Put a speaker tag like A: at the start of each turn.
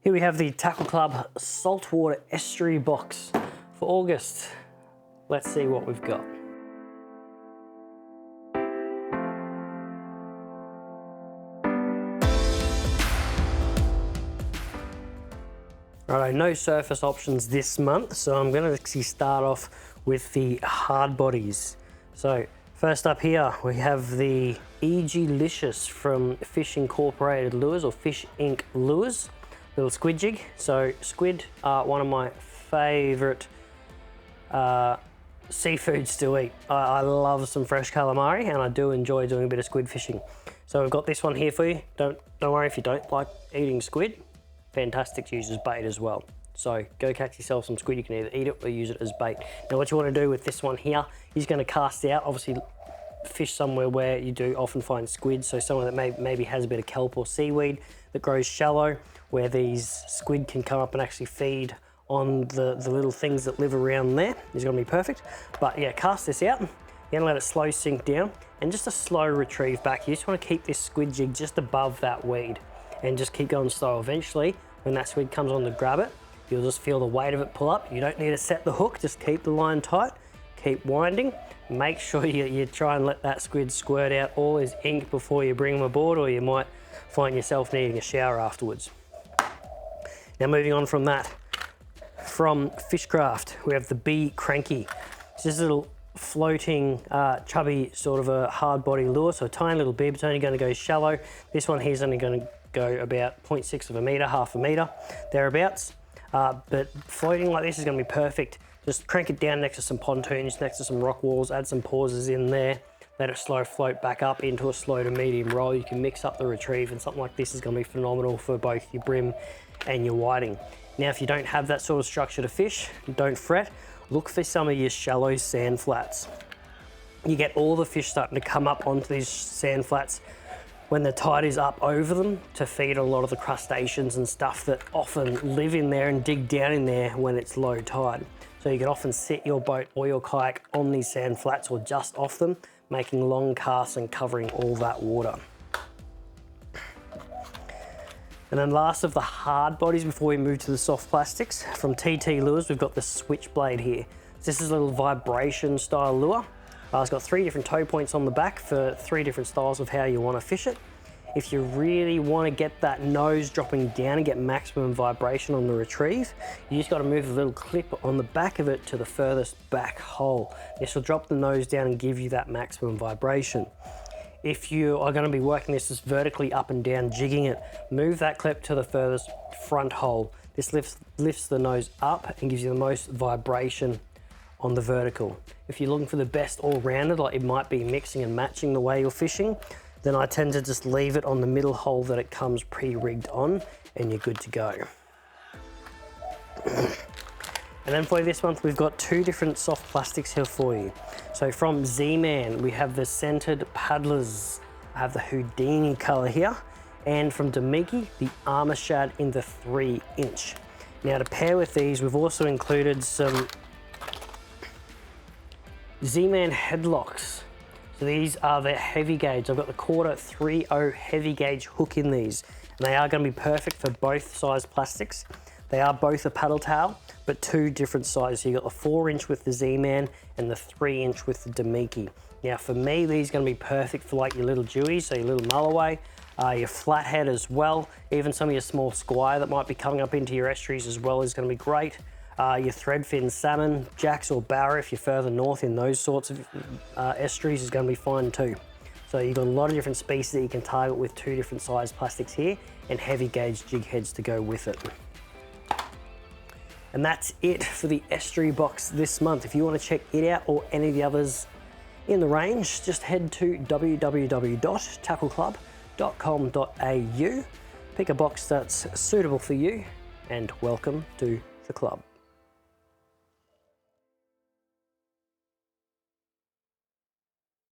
A: Here we have the Tackle Club saltwater estuary box for August. Let's see what we've got. Righto, no surface options this month, so I'm going to actually start off with the hard bodies. So first up here we have the EG-licious from Fish Incorporated Lures or Fish Inc. Lures. Little squid jig. So squid are one of my favourite seafoods to eat. I love some fresh calamari and I do enjoy doing a bit of squid fishing. So we've got this one here for you. Don't worry if you don't like eating squid. Fantastic to use as bait as well. So go catch yourself some squid. You can either eat it or use it as bait. Now what you want to do with this one here, he's going to cast out, obviously fish somewhere where you do often find squid, so somewhere that maybe has a bit of kelp or seaweed that grows shallow, where these squid can come up and actually feed on the little things that live around there. Is going to be perfect. But yeah, cast this out. You're going to let it slow sink down and just a slow retrieve back. You just want to keep this squid jig just above that weed and just keep going slow. Eventually, when that squid comes on to grab it, you'll just feel the weight of it pull up. You don't need to set the hook, just keep the line tight, keep winding. Make sure you try and let that squid squirt out all his ink before you bring him aboard, or you might find yourself needing a shower afterwards. Now moving on from that, from Fishcraft, we have the Bee Cranky. It's just a little floating, chubby sort of a hard body lure, so a tiny little bib. It's only going to go shallow. This one here is only going to go about 0.6 of a metre, half a metre, thereabouts. But floating like this is going to be perfect. Just crank it down next to some pontoons, next to some rock walls, add some pauses in there, let it slow float back up into a slow to medium roll. You can mix up the retrieve, and something like this is going to be phenomenal for both your brim and your whiting. Now if you don't have that sort of structure to fish, don't fret. Look for some of your shallow sand flats. You get all the fish starting to come up onto these sand flats when the tide is up over them to feed a lot of the crustaceans and stuff that often live in there and dig down in there when it's low tide. So you can often sit your boat or your kayak on these sand flats or just off them, making long casts and covering all that water. And then last of the hard bodies before we move to the soft plastics, from TT Lures, we've got the Switchblade here. This is a little vibration style lure. It's got 3 different toe points on the back for 3 different styles of how you want to fish it. If you really want to get that nose dropping down and get maximum vibration on the retrieve, you just got to move the little clip on the back of it to the furthest back hole. This will drop the nose down and give you that maximum vibration. If you are going to be working this just vertically up and down, jigging it, move that clip to the furthest front hole. This lifts the nose up and gives you the most vibration on the vertical. If you're looking for the best all-rounded, like it might be mixing and matching the way you're fishing, then I tend to just leave it on the middle hole that it comes pre-rigged on, and you're good to go. And then for this month, we've got 2 different soft plastics here for you. So from Z-Man, we have the Centered Paddlers. I have the Houdini color here. And from Demiki, the Armor Shad in the 3-inch. Now to pair with these, we've also included some Z-Man headlocks. So these are the heavy gauge. I've got the quarter 3.0 heavy gauge hook in these. And they are going to be perfect for both size plastics. They are both a paddle tail, but 2 different sizes. So you've got the 4-inch with the Z-Man and the 3-inch with the Demiki. Now for me, these are going to be perfect for like your little dewies, so your little mulloway, your flathead as well. Even some of your small squire that might be coming up into your estuaries as well is going to be great. Your threadfin salmon, jacks or barra if you're further north in those sorts of estuaries is going to be fine too. So you've got a lot of different species that you can target with 2 different size plastics here and heavy gauge jig heads to go with it. And that's it for the estuary box this month. If you want to check it out or any of the others in the range, just head to www.tackleclub.com.au, pick a box that's suitable for you, and welcome to the club.